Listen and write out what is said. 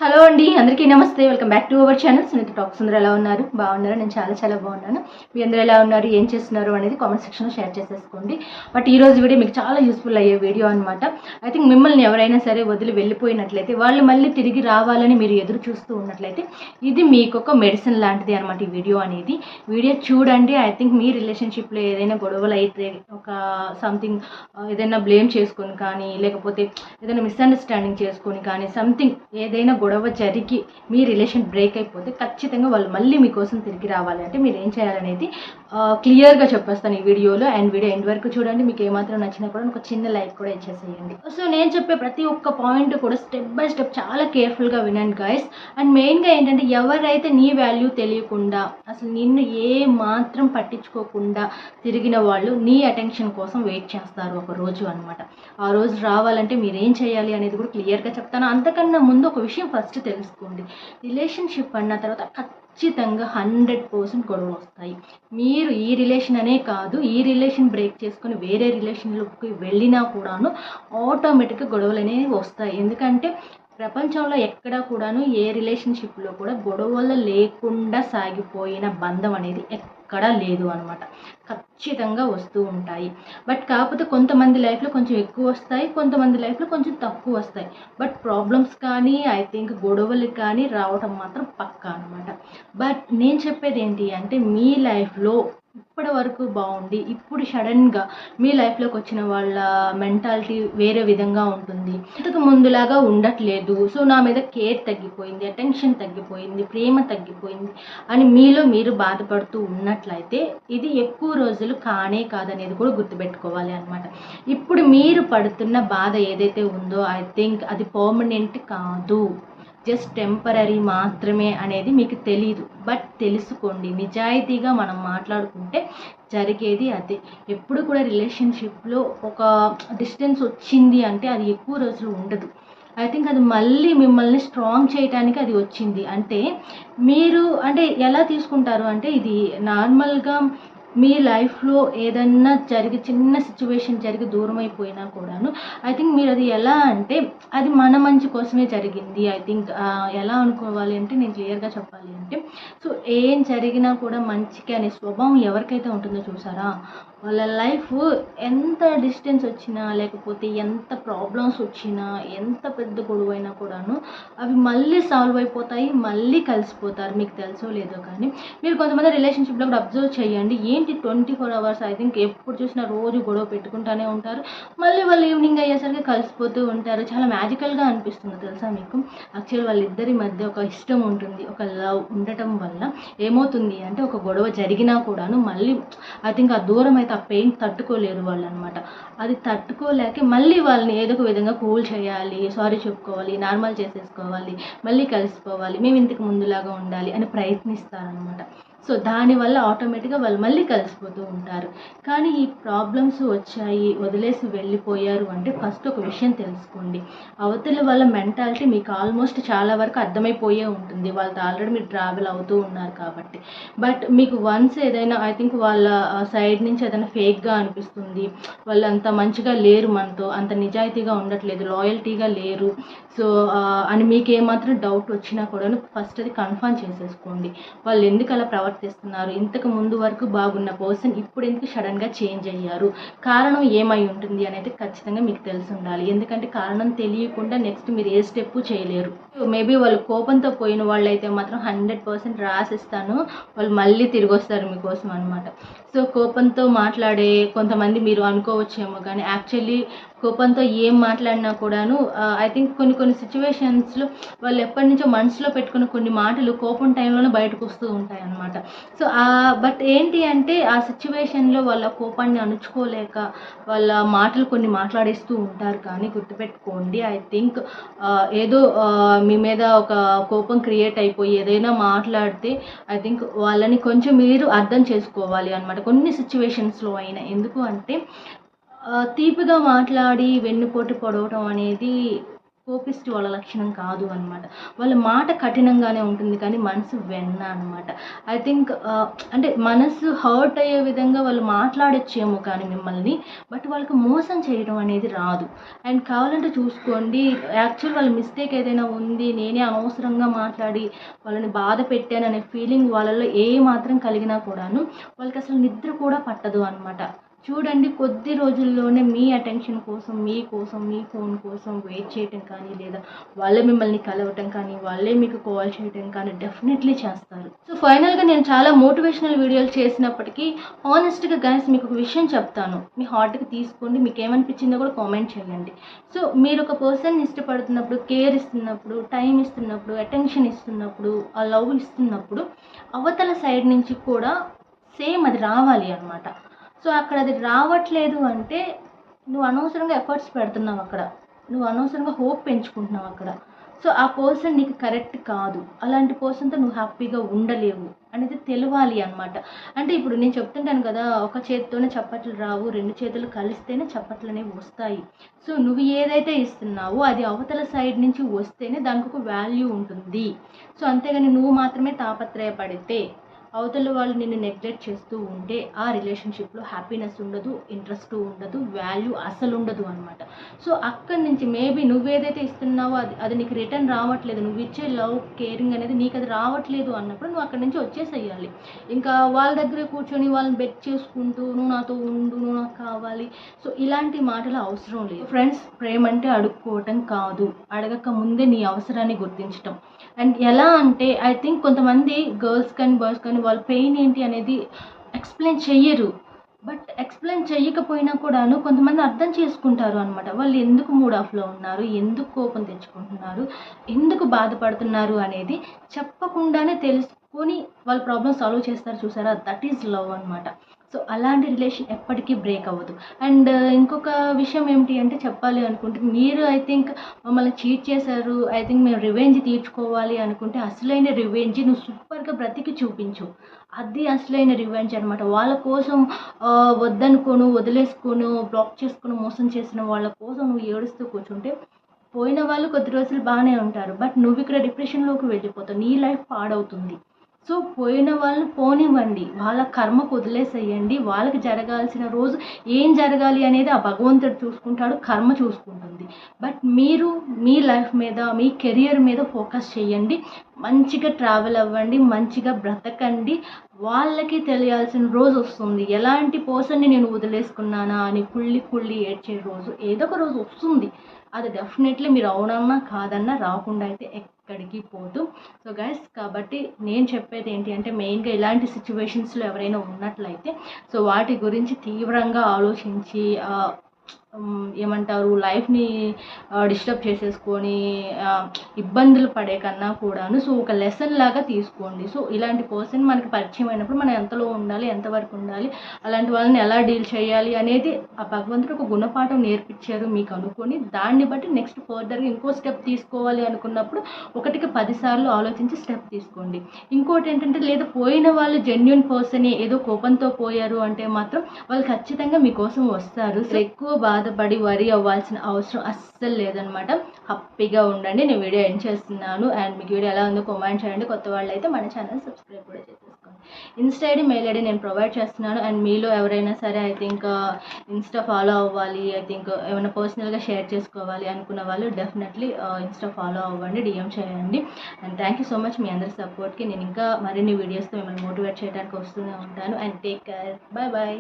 Hello అండి, అందరికీ నమస్తే. Welcome back to our channel Sunitha talks. అందరూ ఎలా ఉన్నారు? బాగున్నారు? నేను చాలా బాగున్నాను. మీ అందరూ ఎలా ఉన్నారు, ఏం చేస్తున్నారు అనేది కామెంట్ సెక్షన్లో షేర్ చేసేసుకోండి. బట్ ఈ రోజు వీడియో మీకు చాలా యూస్ఫుల్ అయ్యే వీడియో అనమాట. ఐ థింక్ మిమ్మల్ని ఎవరైనా సరే వదిలి వెళ్ళిపోయినట్లయితే, వాళ్ళు మళ్ళీ తిరిగి రావాలని మీరు ఎదురు చూస్తూ ఉన్నట్లయితే, ఇది మీకు ఒక మెడిసిన్ లాంటిది అనమాట ఈ వీడియో అనేది. వీడియో చూడండి. ఐ థింక్ మీ రిలేషన్షిప్లో ఏదైనా గొడవలు అయితే, ఒక సంథింగ్ ఏదైనా బ్లేమ్ చేసుకొని కానీ, లేకపోతే ఏదైనా మిస్అండర్స్టాండింగ్ చేసుకొని కానీ, సంథింగ్ ఏదైనా గొడవ జరిగి మీ రిలేషన్ బ్రేక్ అయిపోతే ఖచ్చితంగా వాళ్ళు మళ్ళీ మీకోసం తిరిగి రావాలి అంటే మీరు ఏం చేయాలనేది క్లియర్గా చెప్పేస్తాను ఈ వీడియోలో. అండ్ వీడియో ఎండ్ వరకు చూడండి. మీకు ఏమాత్రం నచ్చినా కూడా ఒక చిన్న లైక్ కూడా ఇచ్చేసేయండి. సో నేను చెప్పే ప్రతి ఒక్క పాయింట్ కూడా స్టెప్ బై స్టెప్ చాలా కేర్ఫుల్గా వినండి గైస్. అండ్ మెయిన్గా ఏంటంటే, ఎవరైతే నీ వాల్యూ తెలియకుండా, అసలు నిన్ను ఏ మాత్రం పట్టించుకోకుండా తిరిగిన వాళ్ళు నీ అటెన్షన్ కోసం వెయిట్ చేస్తారు ఒక రోజు అనమాట. ఆ రోజు రావాలంటే మీరేం చేయాలి అనేది కూడా క్లియర్గా చెప్తాను. అంతకన్నా ముందు ఒక విషయం ఫస్ట్ తెలుసుకోండి. రిలేషన్షిప్ అన్న తర్వాత ఖచ్చితంగా 100% గొడవలు వస్తాయి. మీరు ఈ రిలేషన్ అనే కాదు, ఈ రిలేషన్ బ్రేక్ చేసుకొని వేరే రిలేషన్లోకి వెళ్ళినా కూడాను ఆటోమేటిక్గా గొడవలు అనేవి వస్తాయి. ఎందుకంటే ప్రపంచంలో ఎక్కడా కూడాను ఏ రిలేషన్షిప్లో కూడా గొడవలు లేకుండా సాగిపోయిన బంధం అనేది ఎక్కడా లేదు అనమాట. ఖచ్చితంగా వస్తూ ఉంటాయి. బట్ కాకపోతే కొంతమంది లైఫ్లో కొంచెం ఎక్కువ వస్తాయి, కొంతమంది లైఫ్లో కొంచెం తక్కువ వస్తాయి. బట్ ప్రాబ్లమ్స్ కానీ, ఐ థింక్ గొడవలు కానీ రావటం మాత్రం పక్కా అనమాట. బట్ నేను చెప్పేది ఏంటి అంటే, మీ లైఫ్లో ఇప్పటి వరకు బాగుండి ఇప్పుడు సడన్గా మీ లైఫ్లోకి వచ్చిన వాళ్ళ మెంటాలిటీ వేరే విధంగా ఉంటుంది. ఇంతకు ముందులాగా ఉండట్లేదు. సో నా మీద కేర్ తగ్గిపోయింది, అటెన్షన్ తగ్గిపోయింది, ప్రేమ తగ్గిపోయింది అని మీలో మీరు బాధపడుతూ ఉన్నట్లయితే ఇది ఎక్కువ రోజులు కానే కాదనేది కూడా గుర్తుపెట్టుకోవాలి అనమాట. ఇప్పుడు మీరు పడుతున్న బాధ ఏదైతే ఉందో ఐ థింక్ అది పర్మనెంట్ కాదు, జస్ట్ టెంపరీ మాత్రమే అనేది మీకు తెలీదు. బట్ తెలుసుకోండి, నిజాయితీగా మనం మాట్లాడుకుంటే జరిగేది అదే. ఎప్పుడు కూడా రిలేషన్షిప్లో ఒక డిస్టెన్స్ వచ్చింది అంటే అది ఎక్కువ రోజులు ఉండదు. ఐ థింక్ అది మళ్ళీ మిమ్మల్ని స్ట్రాంగ్ చేయడానికి అది వచ్చింది. అంటే మీరు అంటే ఎలా తీసుకుంటారు అంటే, ఇది నార్మల్గా మీ లైఫ్లో ఏదన్నా జరిగి చిన్న సిచ్యువేషన్ జరిగి దూరం అయిపోయినా కూడాను ఐ థింక్ మీరు అది ఎలా అంటే అది మన మంచి కోసమే జరిగింది. ఐ థింక్ ఎలా అనుకోవాలి అంటే, నేను క్లియర్గా చెప్పాలి అంటే, సో ఏం జరిగినా కూడా మంచికి అనే స్వభావం ఎవరికైతే ఉంటుందో చూసారా, వాళ్ళ లైఫ్ ఎంత డిస్టెన్స్ వచ్చినా, లేకపోతే ఎంత ప్రాబ్లమ్స్ వచ్చినా, ఎంత పెద్ద గొడవైనా కూడాను అవి మళ్ళీ సాల్వ్ అయిపోతాయి, మళ్ళీ కలిసిపోతారు. మీకు తెలుసో లేదో కానీ మీరు కొంతమంది రిలేషన్షిప్లో కూడా అబ్జర్వ్ చేయండి. ఏంటి 24 hours ఐ థింక్ ఎప్పుడు చూసినా రోజు గొడవ పెట్టుకుంటూనే ఉంటారు, మళ్ళీ వాళ్ళు ఈవినింగ్ అయ్యేసరికి కలిసిపోతూ ఉంటారు. చాలా మ్యాజికల్గా అనిపిస్తుంది తెలుసా మీకు. యాక్చువల్ వాళ్ళిద్దరి మధ్య ఒక ఇష్టం ఉంటుంది, ఒక లవ్ ఉండటం వల్ల ఏమవుతుంది అంటే, ఒక గొడవ జరిగినా కూడాను మళ్ళీ ఐ థింక్ ఆ దూరం అయితే ఆ పెయిన్ తట్టుకోలేరు వాళ్ళు అనమాట. అది తట్టుకోలేక మళ్ళీ వాళ్ళని ఏదో ఒక విధంగా కూల్ చేయాలి, సారీ చెప్పుకోవాలి, నార్మల్ చేసేసుకోవాలి, మళ్ళీ కలిసిపోవాలి, మేము ఇంతకు ముందులాగా ఉండాలి అని ప్రయత్నిస్తారనమాట. సో దానివల్ల ఆటోమేటిక్గా వాళ్ళు మళ్ళీ కలిసిపోతూ ఉంటారు. కానీ ఈ ప్రాబ్లమ్స్ వచ్చాయి, వదిలేసి వెళ్ళిపోయారు అంటే ఫస్ట్ ఒక విషయం తెలుసుకోండి. అవతల వాళ్ళ మెంటాలిటీ మీకు ఆల్మోస్ట్ చాలా వరకు అర్థమైపోయే ఉంటుంది. వాళ్ళతో ఆల్రెడీ మీరు ట్రావెల్ అవుతూ ఉన్నారు కాబట్టి. బట్ మీకు వన్స్ ఏదైనా ఐ థింక్ వాళ్ళ సైడ్ నుంచి ఏదైనా ఫేక్గా అనిపిస్తుంది, వాళ్ళు అంత మంచిగా లేరు, మనతో అంత నిజాయితీగా ఉండట్లేదు, లాయల్టీగా లేరు, సో అని మీకు ఏమాత్రం డౌట్ వచ్చినా కూడా ఫస్ట్ అది కన్ఫర్మ్ చేసేసుకోండి. వాళ్ళు ఎందుకు అలా ప్రవర్తిస్తున్నారు, ఇంతకు ముందు వరకు బాగున్న పర్సన్ ఇప్పుడు ఎందుకు సడన్గా చేంజ్ అయ్యారు, కారణం ఏమై ఉంటుంది అనేది ఖచ్చితంగా మీకు తెలిసి ఉండాలి. ఎందుకంటే కారణం తెలియకుండా నెక్స్ట్ మీరు ఏ స్టెప్ చేయలేరు. మేబీ వాళ్ళు కోపంతో పోయిన వాళ్ళు అయితే మాత్రం 100% రాసిస్తాను, వాళ్ళు మళ్ళీ తిరిగి వస్తారు మీకోసం అనమాట. సో కోపంతో మాట్లాడే కొంతమంది మీరు అనుకోవచ్చేమో, కానీ యాక్చువల్లీ కోపంతో ఏం మాట్లాడినా కూడాను ఐ థింక్ కొన్ని సిచ్యువేషన్స్లో వాళ్ళు ఎప్పటి నుంచో మనసులో పెట్టుకున్న కొన్ని మాటలు కోపం టైంలోనే బయటకు వస్తూ ఉంటాయి అన్నమాట. సో బట్ ఏంటి అంటే, ఆ సిచ్యువేషన్లో వాళ్ళ కోపాన్ని అణుచుకోలేక వాళ్ళ మాటలు కొన్ని మాట్లాడేస్తూ ఉంటారు. కానీ గుర్తుపెట్టుకోండి, ఐ థింక్ ఏదో మీ మీద ఒక కోపం క్రియేట్ అయిపోయి ఏదైనా మాట్లాడితే ఐ థింక్ వాళ్ళని కొంచెం మీరు అర్థం చేసుకోవాలి అనమాట, కొన్ని సిచ్యువేషన్స్లో అయినా. ఎందుకు అంటే తీపిగా మాట్లాడి వెన్నుపోటు పొడవటం అనేది కోపిస్ట్ వాళ్ళ లక్షణం కాదు అనమాట. వాళ్ళ మాట కఠినంగానే ఉంటుంది కానీ మనసు వెన్న అనమాట. ఐ థింక్ అంటే మనసు హర్ట్ అయ్యే విధంగా వాళ్ళు మాట్లాడొచ్చేమో కానీ మిమ్మల్ని, బట్ వాళ్ళకి మోసం చేయడం అనేది రాదు. అండ్ కావాలంటే చూసుకోండి, యాక్చువల్ వాళ్ళ మిస్టేక్ ఏదైనా ఉంది, నేనే అనవసరంగా మాట్లాడి వాళ్ళని బాధ పెట్టాననే ఫీలింగ్ వాళ్ళలో ఏ మాత్రం కలిగినా కూడాను వాళ్ళకి అసలు నిద్ర కూడా పట్టదు అనమాట. చూడండి, కొద్ది రోజుల్లోనే మీ అటెన్షన్ కోసం, మీ ఫోన్ కోసం వెయిట్ చేయటం కానీ, లేదా వాళ్ళే మిమ్మల్ని కలవటం కానీ, వాళ్ళే మీకు కాల్ చేయటం కానీ డెఫినెట్లీ చేస్తారు. సో ఫైనల్గా నేను చాలా మోటివేషనల్ వీడియోలు చేసినప్పటికీ హానెస్ట్గా గైస్ మీకు ఒక విషయం చెప్తాను, మీ హార్ట్కి తీసుకోండి, మీకు ఏమనిపించిందో కూడా కామెంట్ చేయండి. సో మీరు ఒక పర్సన్ని ఇష్టపడుతున్నప్పుడు, కేర్ ఇస్తున్నప్పుడు, టైం ఇస్తున్నప్పుడు, అటెన్షన్ ఇస్తున్నప్పుడు, ఆ లవ్ ఇస్తున్నప్పుడు అవతల సైడ్ నుంచి కూడా సేమ్ అది రావాలి అనమాట. సో అక్కడ అది రావట్లేదు అంటే నువ్వు అనవసరంగా ఎఫర్ట్స్ పెడుతున్నావు, అక్కడ నువ్వు అనవసరంగా హోప్ పెంచుకుంటున్నావు అక్కడ. సో ఆ పర్సన్ నీకు కరెక్ట్ కాదు, అలాంటి పర్సన్తో నువ్వు హ్యాపీగా ఉండలేవు అనేది తెలియాలి అనమాట. అంటే ఇప్పుడు నేను చెప్తుంటాను కదా, ఒక చేతితోనే చప్పట్లు రావు, రెండు చేతులు కలిస్తేనే చప్పట్లు అనేవి వస్తాయి. సో నువ్వు ఏదైతే ఇస్తున్నావో అది అవతల సైడ్ నుంచి వస్తేనే దానికి ఒక వాల్యూ ఉంటుంది. సో అంతేగాని నువ్వు మాత్రమే తాపత్రయపడితే, అవతల వాళ్ళు నిన్ను నెగ్లెక్ట్ చేస్తూ ఉంటే ఆ రిలేషన్షిప్లో హ్యాపీనెస్ ఉండదు, ఇంట్రెస్ట్ ఉండదు, వాల్యూ అసలు ఉండదు అనమాట. సో అక్కడి నుంచి మేబీ నువ్వేదైతే ఇస్తున్నావో అది నీకు రిటర్న్ రావట్లేదు, నువ్వు ఇచ్చే లవ్, కేరింగ్ అనేది నీకు అది రావట్లేదు అన్నప్పుడు నువ్వు అక్కడి నుంచి వచ్చేసేయాలి. ఇంకా వాళ్ళ దగ్గర కూర్చొని వాళ్ళని బెట్ చేసుకుంటూ నువ్వు నాతో ఉండు, నువ్వు నాకు కావాలి, సో ఇలాంటి మాటలు అవసరం లేదు. ఫ్రెండ్స్, ప్రేమ అంటే అడుక్కోవటం కాదు, అడగక ముందే నీ అవసరాన్ని గుర్తించటం. అండ్ ఎలా అంటే ఐ థింక్ కొంతమంది గర్ల్స్ కానీ బాయ్స్ కానీ వాళ్ళ పెయిన్ ఏంటి అనేది ఎక్స్ప్లెయిన్ చెయ్యరు. బట్ ఎక్స్ప్లెయిన్ చెయ్యకపోయినా కూడాను కొంతమంది అర్థం చేసుకుంటారు అనమాట. వాళ్ళు ఎందుకు మూడ్ ఆఫ్లో ఉన్నారు, ఎందుకు కోపం తెచ్చుకుంటున్నారు, ఎందుకు బాధపడుతున్నారు అనేది చెప్పకుండానే తెలుసుకొని వాళ్ళ ప్రాబ్లమ్ సాల్వ్ చేస్తారు. చూసారా, దట్ ఈజ్ లవ్ అనమాట. సో అలాంటి రిలేషన్ ఎప్పటికీ బ్రేక్ అవ్వదు. అండ్ ఇంకొక విషయం ఏమిటి అంటే చెప్పాలి అనుకుంటే, మీరు ఐ థింక్ మమ్మల్ని చీట్ చేశారు, ఐ థింక్ మేము రివెంజ్ తీర్చుకోవాలి అనుకుంటే అసలైన రివెంజ్ నువ్వు సూపర్గా బ్రతికి చూపించు, అది అసలైన రివెంజ్ అనమాట. వాళ్ళ కోసం వద్దనుకోను, వదిలేసుకోను, బ్లాక్ చేసుకుని మోసం చేసిన వాళ్ళ కోసం నువ్వు ఏడుస్తూ కూర్చుంటే పోయిన వాళ్ళు కొద్ది రోజులు బాగానే ఉంటారు, బట్ నువ్వు ఇక్కడ డిప్రెషన్లోకి వెళ్ళిపోతావు, నీ లైఫ్ పాడవుతుంది. సో పోయిన వాళ్ళని పోనివ్వండి, వాళ్ళ కర్మకు వదిలేసేయండి. వాళ్ళకి జరగాల్సిన రోజు ఏం జరగాలి అనేది ఆ భగవంతుడు చూసుకుంటాడు, కర్మ చూసుకుంటుంది. బట్ మీరు మీ లైఫ్ మీద, మీ కెరియర్ మీద ఫోకస్ చేయండి, మంచిగా ట్రావెల్ అవ్వండి, మంచిగా బ్రతకండి. వాళ్ళకి తెలియాల్సిన రోజు వస్తుంది, ఎలాంటి పర్సన్ని నేను వదిలేసుకున్నానా అని కుళ్ళి ఏడ్చే రోజు ఏదో ఒక రోజు వస్తుంది. అది డెఫినెట్లీ మీరు అవునన్నా కాదన్నా రాకుండా అయితే ఎక్కడికి పోదు. సో గైస్, కాబట్టి నేను చెప్పేది ఏంటి అంటే మెయిన్గా ఇలాంటి సిచ్యువేషన్స్లో ఎవరైనా ఉన్నట్లయితే సో వాటి గురించి తీవ్రంగా ఆలోచించి ఏమంటారు లైఫ్ని డిస్టర్బ్ చేసేసుకొని ఇబ్బందులు పడే కన్నా కూడాను సో ఒక లెసన్ లాగా తీసుకోండి. సో ఇలాంటి పర్సన్ మనకి పరిచయం అయినప్పుడు మనం ఎంతలో ఉండాలి, ఎంతవరకు ఉండాలి, అలాంటి వాళ్ళని ఎలా డీల్ చేయాలి అనేది ఆ భగవంతుడు ఒక గుణపాఠం నేర్పించారు మీకు అనుకొని, దాన్ని బట్టి నెక్స్ట్ ఫర్దర్గా ఇంకో స్టెప్ తీసుకోవాలి అనుకున్నప్పుడు 1కి 10 సార్లు ఆలోచించి స్టెప్ తీసుకోండి. ఇంకోటి ఏంటంటే, లేదా పోయిన వాళ్ళు జెన్యున్ పర్సనే ఏదో కోపంతో పోయారు అంటే మాత్రం వాళ్ళు ఖచ్చితంగా మీకోసం వస్తారు. సో ఎక్కువ బాధపడి వరి అవ్వాల్సిన అవసరం అస్సలు లేదనమాట. హ్యాపీగా ఉండండి. నేను వీడియో ఎండ్ చేస్తున్నాను. అండ్ మీకు వీడియో ఎలా ఉందో కామెంట్ చేయండి. కొత్త వాళ్ళు అయితే మన ఛానల్ సబ్స్క్రైబ్ కూడా చేసేసుకోండి. ఇన్స్టా ఐడి, మెయిల్ ఐడి నేను ప్రొవైడ్ చేస్తున్నాను. అండ్ మీలో ఎవరైనా సరే ఐ థింక్ ఇన్స్టా ఫాలో అవ్వాలి, ఐ థింక్ ఏమైనా పర్సనల్గా షేర్ చేసుకోవాలి అనుకున్న వాళ్ళు డెఫినెట్లీ ఇన్స్టా ఫాలో అవ్వండి, డిఎం చేయండి. And thank you so much మీ అందరి సపోర్ట్కి. నేను ఇంకా మరిన్ని వీడియోస్తో మిమ్మల్ని మోటివేట్ చేయడానికి వస్తూనే ఉంటాను. And take care, bye bye.